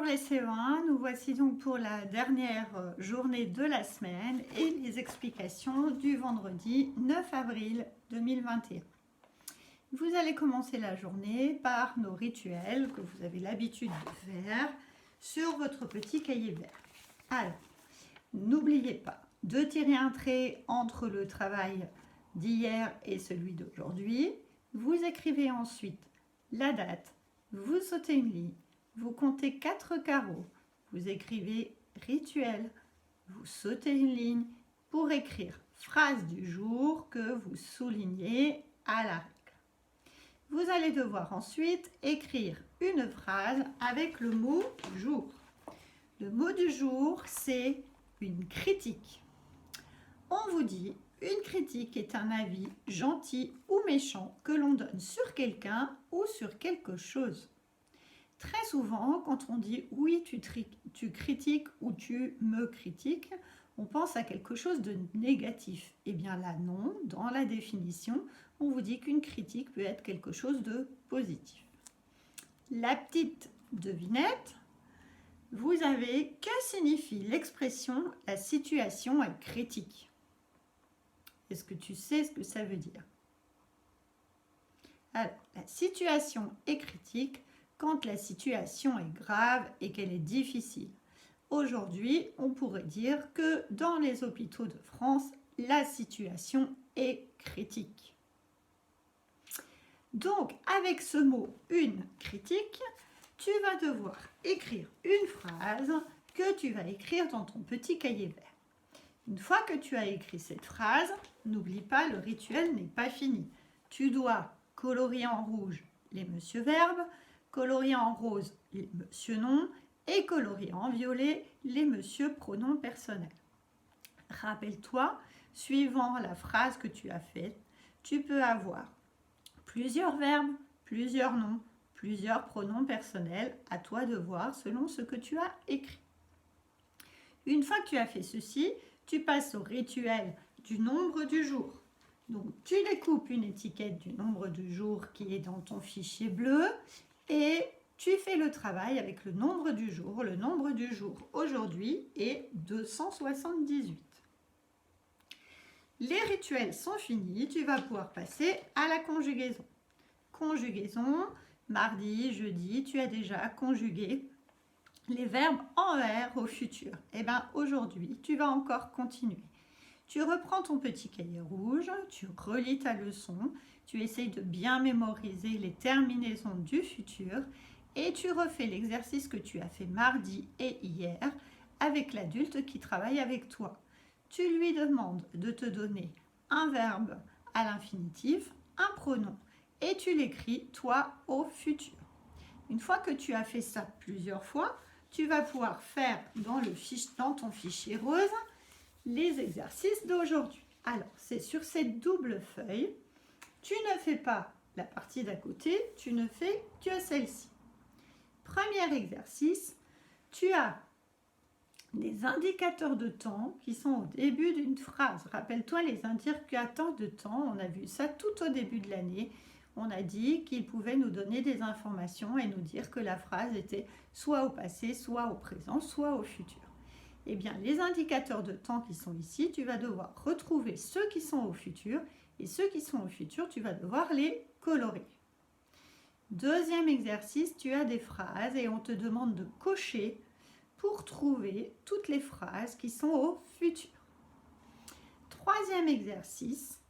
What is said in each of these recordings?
les CE1, nous voici donc pour la dernière journée de la semaine et les explications du vendredi 9 avril 2021. Vous allez commencer la journée par nos rituels que vous avez l'habitude de faire sur votre petit cahier vert. Alors, n'oubliez pas de tirer un trait entre le travail d'hier et celui d'aujourd'hui. Vous écrivez ensuite la date, vous sautez une ligne. Vous comptez 4 carreaux, vous écrivez rituel, vous sautez une ligne pour écrire phrase du jour que vous soulignez à la règle. Vous allez devoir ensuite écrire une phrase avec le mot du jour. Le mot du jour, c'est une critique. On vous dit, une critique est un avis gentil ou méchant que l'on donne sur quelqu'un ou sur quelque chose. Très souvent, quand on dit « oui, tu critiques » ou « tu me critiques », on pense à quelque chose de négatif. Eh bien là, non. Dans la définition, on vous dit qu'une critique peut être quelque chose de positif. La petite devinette, vous avez « que signifie l'expression « la situation est critique » ? Est-ce que tu sais ce que ça veut dire ? Alors, la situation est critique quand la situation est grave et qu'elle est difficile. Aujourd'hui, on pourrait dire que dans les hôpitaux de France, la situation est critique. Donc, avec ce mot « une critique », tu vas devoir écrire une phrase que tu vas écrire dans ton petit cahier vert. Une fois que tu as écrit cette phrase, n'oublie pas, le rituel n'est pas fini. Tu dois colorier en rouge les monsieur verbes, colorier en rose les monsieur noms et colorier en violet les monsieur pronoms personnels. Rappelle-toi, suivant la phrase que tu as faite, tu peux avoir plusieurs verbes, plusieurs noms, plusieurs pronoms personnels, à toi de voir selon ce que tu as écrit. Une fois que tu as fait ceci, tu passes au rituel du nombre du jour. Donc, tu découpes une étiquette du nombre du jour qui est dans ton fichier bleu et tu fais le travail avec le nombre du jour. Le nombre du jour aujourd'hui est 278. Les rituels sont finis, tu vas pouvoir passer à la conjugaison. Conjugaison, mardi, jeudi, tu as déjà conjugué les verbes en ER au futur. Et bien aujourd'hui, tu vas encore continuer. Tu reprends ton petit cahier rouge, tu relis ta leçon, tu essayes de bien mémoriser les terminaisons du futur et tu refais l'exercice que tu as fait mardi et hier avec l'adulte qui travaille avec toi. Tu lui demandes de te donner un verbe à l'infinitif, un pronom et tu l'écris toi au futur. Une fois que tu as fait ça plusieurs fois, tu vas pouvoir faire dans ton fichier rose les exercices d'aujourd'hui. Alors, c'est sur cette double feuille, tu ne fais pas la partie d'à côté, tu ne fais que celle-ci. Premier exercice, tu as des indicateurs de temps qui sont au début d'une phrase. Rappelle-toi les indicateurs de temps, on a vu ça tout au début de l'année. On a dit qu'ils pouvaient nous donner des informations et nous dire que la phrase était soit au passé, soit au présent, soit au futur. Eh bien, les indicateurs de temps qui sont ici, tu vas devoir retrouver ceux qui sont au futur et ceux qui sont au futur, tu vas devoir les colorer. Deuxième exercice, tu as des phrases et on te demande de cocher pour trouver toutes les phrases qui sont au futur. Troisième exercice,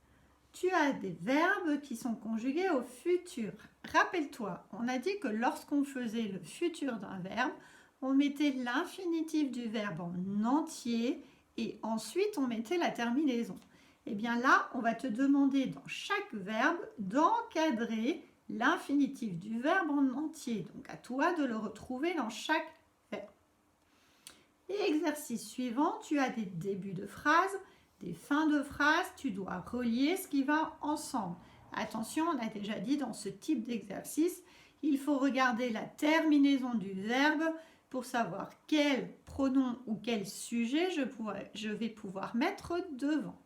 tu as des verbes qui sont conjugués au futur. Rappelle-toi, on a dit que lorsqu'on faisait le futur d'un verbe, on mettait l'infinitif du verbe en entier et ensuite on mettait la terminaison. Et bien là, on va te demander dans chaque verbe d'encadrer l'infinitif du verbe en entier. Donc à toi de le retrouver dans chaque verbe. Et exercice suivant, tu as des débuts de phrases, des fins de phrases, tu dois relier ce qui va ensemble. Attention, on a déjà dit dans ce type d'exercice, il faut regarder la terminaison du verbe pour savoir quel pronom ou quel sujet je vais pouvoir mettre devant.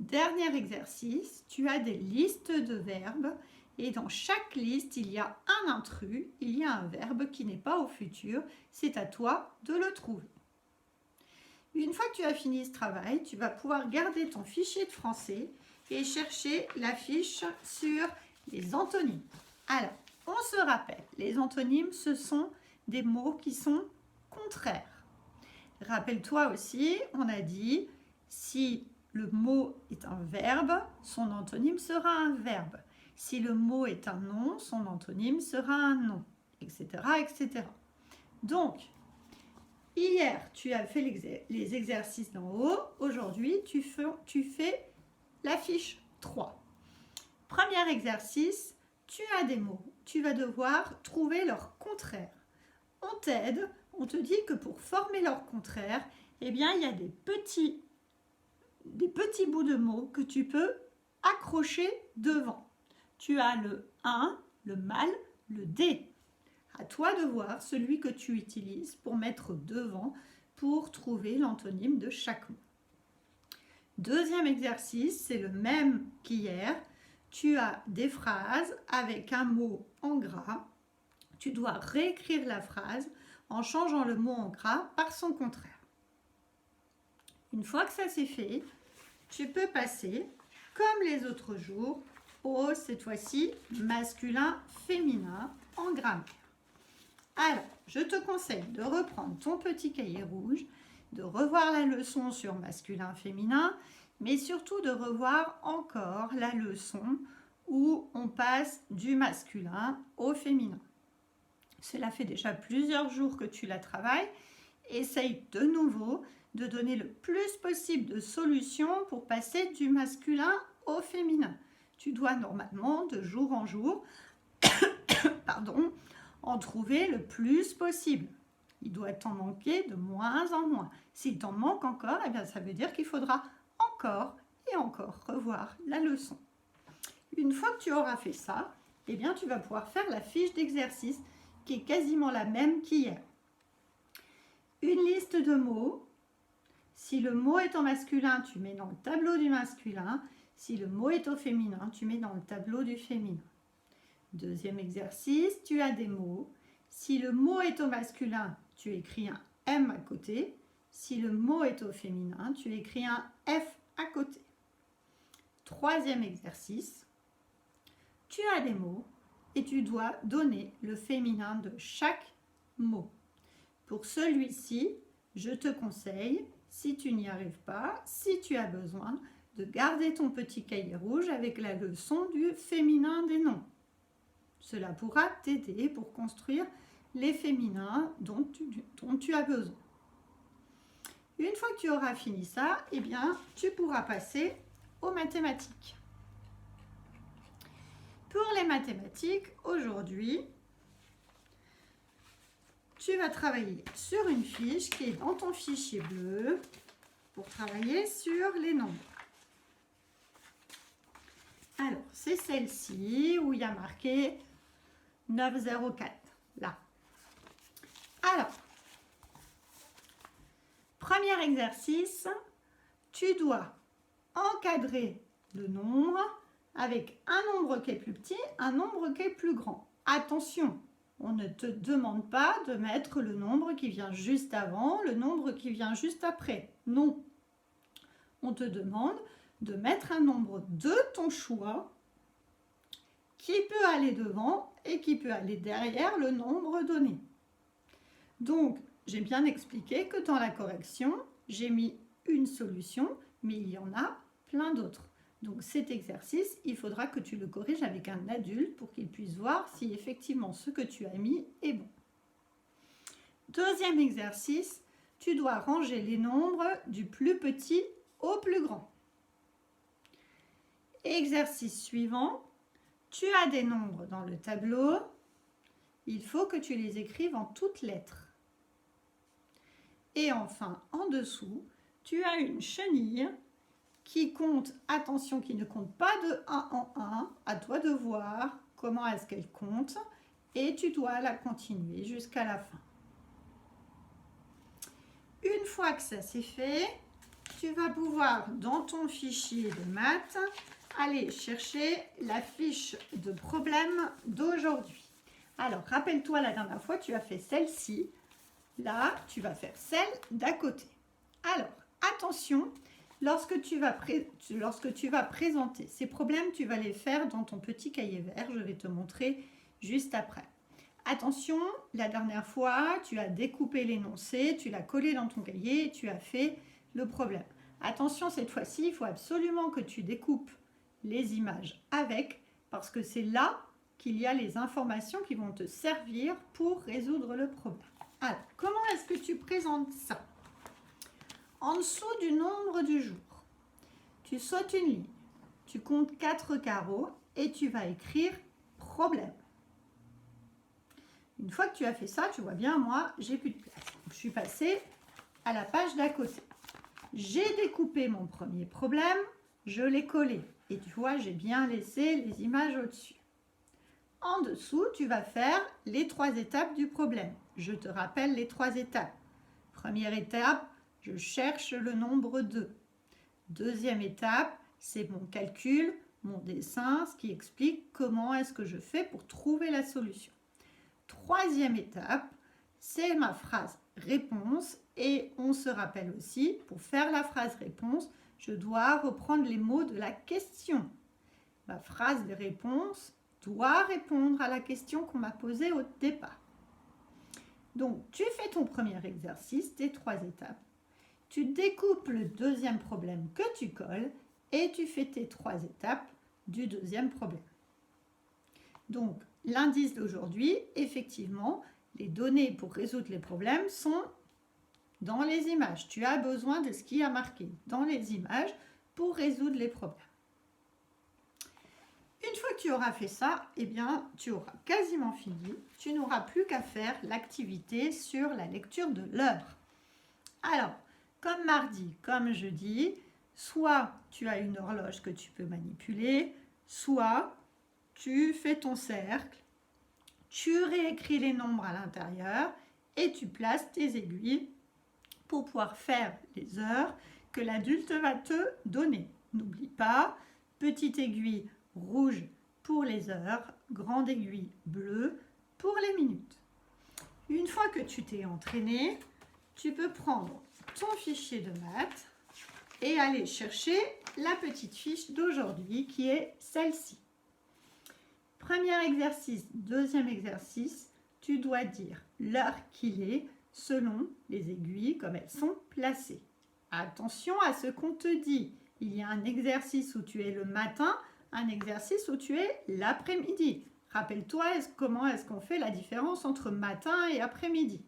Dernier exercice, tu as des listes de verbes Et dans chaque liste, il y a un intrus, il y a un verbe qui n'est pas au futur. C'est à toi de le trouver. Une fois que tu as fini ce travail, tu vas pouvoir garder ton fichier de français et chercher la fiche sur les antonymes. Alors, on se rappelle, les antonymes, ce sont des mots qui sont contraires. Rappelle-toi aussi, on a dit, si le mot est un verbe, son antonyme sera un verbe. Si le mot est un nom, son antonyme sera un nom, etc., etc. Donc, hier, tu as fait les exercices d'en haut. Aujourd'hui, tu fais la fiche 3. Premier exercice, tu as des mots. Tu vas devoir trouver leur contraire. On t'aide, on te dit que pour former leur contraire, eh bien, il y a des petits bouts de mots que tu peux accrocher devant. Tu as le 1, le mal, le D. À toi de voir celui que tu utilises pour mettre devant pour trouver l'antonyme de chaque mot. Deuxième exercice, c'est le même qu'hier. Tu as des phrases avec un mot en gras. Tu dois réécrire la phrase en changeant le mot en gras par son contraire. Une fois que ça c'est fait, tu peux passer, comme les autres jours, au, cette fois-ci, masculin-féminin en grammaire. Alors, je te conseille de reprendre ton petit cahier rouge, de revoir la leçon sur masculin-féminin, mais surtout de revoir encore la leçon où on passe du masculin au féminin. Cela fait déjà plusieurs jours que tu la travailles. Essaye de nouveau de donner le plus possible de solutions pour passer du masculin au féminin. Tu dois normalement, de jour en jour, en trouver le plus possible. Il doit t'en manquer de moins en moins. S'il t'en manque encore, eh bien, ça veut dire qu'il faudra encore et encore revoir la leçon. Une fois que tu auras fait ça, eh bien, tu vas pouvoir faire la fiche d'exercice qui est quasiment la même qu'hier. Une liste de mots. Si le mot est en masculin, tu mets dans le tableau du masculin. Si le mot est au féminin, tu mets dans le tableau du féminin. Deuxième exercice, tu as des mots. Si le mot est au masculin, tu écris un M à côté. Si le mot est au féminin, tu écris un F à côté. Troisième exercice, tu as des mots et tu dois donner le féminin de chaque mot. Pour celui-ci, je te conseille, si tu n'y arrives pas, si tu as besoin, de garder ton petit cahier rouge avec la leçon du féminin des noms. Cela pourra t'aider pour construire les féminins dont tu as besoin. Une fois que tu auras fini ça, eh bien, tu pourras passer aux mathématiques. Pour les mathématiques, aujourd'hui, tu vas travailler sur une fiche qui est dans ton fichier bleu pour travailler sur les nombres. Alors, c'est celle-ci où il y a marqué 904, là. Alors, premier exercice, tu dois encadrer le nombre avec un nombre qui est plus petit, un nombre qui est plus grand. Attention, on ne te demande pas de mettre le nombre qui vient juste avant, le nombre qui vient juste après. Non. On te demande de mettre un nombre de ton choix qui peut aller devant et qui peut aller derrière le nombre donné. Donc, j'ai bien expliqué que dans la correction, j'ai mis une solution, mais il y en a plein d'autres. Donc cet exercice, il faudra que tu le corriges avec un adulte pour qu'il puisse voir si effectivement ce que tu as mis est bon. Deuxième exercice, tu dois ranger les nombres du plus petit au plus grand. Exercice suivant, tu as des nombres dans le tableau, il faut que tu les écrives en toutes lettres. Et enfin, en dessous, tu as une chenille qui compte, attention, qui ne compte pas de 1 en 1, à toi de voir comment est-ce qu'elle compte et tu dois la continuer jusqu'à la fin. Une fois que ça c'est fait, tu vas pouvoir, dans ton fichier de maths, aller chercher la fiche de problème d'aujourd'hui. Alors, rappelle-toi, la dernière fois, tu as fait celle-ci. Là, tu vas faire celle d'à côté. Alors, attention, lorsque tu vas présenter ces problèmes, tu vas les faire dans ton petit cahier vert. Je vais te montrer juste après. Attention, la dernière fois, tu as découpé l'énoncé, tu l'as collé dans ton cahier et tu as fait le problème. Attention, cette fois-ci, il faut absolument que tu découpes les images avec, parce que c'est là qu'il y a les informations qui vont te servir pour résoudre le problème. Alors, comment est-ce que tu présentes ça? En dessous du nombre du jour, tu sautes une ligne, tu comptes 4 carreaux et tu vas écrire problème. Une fois que tu as fait ça, tu vois bien, moi, j'ai plus de place. Donc, je suis passée à la page d'à côté. J'ai découpé mon premier problème, je l'ai collé. Et tu vois, j'ai bien laissé les images au-dessus. En dessous, tu vas faire les 3 étapes du problème. Je te rappelle les 3 étapes. Première étape, je cherche le nombre 2. Deuxième étape, c'est mon calcul, mon dessin, ce qui explique comment est-ce que je fais pour trouver la solution. Troisième étape, c'est ma phrase réponse. Et on se rappelle aussi, pour faire la phrase réponse, je dois reprendre les mots de la question. Ma phrase de réponse doit répondre à la question qu'on m'a posée au départ. Donc, tu fais ton premier exercice, tes 3 étapes. Tu découpes le deuxième problème que tu colles et tu fais tes 3 étapes du deuxième problème. Donc, l'indice d'aujourd'hui, effectivement, les données pour résoudre les problèmes sont dans les images. Tu as besoin de ce qui est marqué dans les images pour résoudre les problèmes. Une fois que tu auras fait ça, eh bien, tu auras quasiment fini. Tu n'auras plus qu'à faire l'activité sur la lecture de l'heure. Alors, comme mardi, comme jeudi, soit tu as une horloge que tu peux manipuler, soit tu fais ton cercle, tu réécris les nombres à l'intérieur et tu places tes aiguilles pour pouvoir faire les heures que l'adulte va te donner. N'oublie pas, petite aiguille rouge pour les heures, grande aiguille bleue pour les minutes. Une fois que tu t'es entraîné, tu peux prendre ton fichier de maths et aller chercher la petite fiche d'aujourd'hui qui est celle-ci. Premier exercice, deuxième exercice, tu dois dire l'heure qu'il est selon les aiguilles comme elles sont placées. Attention à ce qu'on te dit. Il y a un exercice où tu es le matin, un exercice où tu es l'après-midi. Rappelle-toi comment est-ce qu'on fait la différence entre matin et après-midi.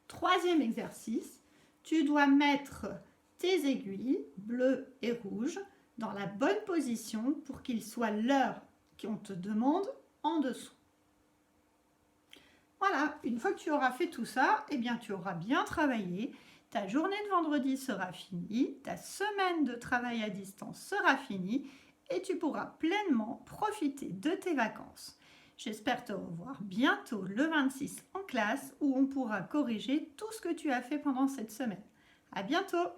Troisième exercice, tu dois mettre tes aiguilles bleues et rouges dans la bonne position pour qu'il soit l'heure qu'on te demande en dessous. Voilà, une fois que tu auras fait tout ça, eh bien tu auras bien travaillé. Ta journée de vendredi sera finie, ta semaine de travail à distance sera finie et tu pourras pleinement profiter de tes vacances. J'espère te revoir bientôt le 26 en classe où on pourra corriger tout ce que tu as fait pendant cette semaine. À bientôt!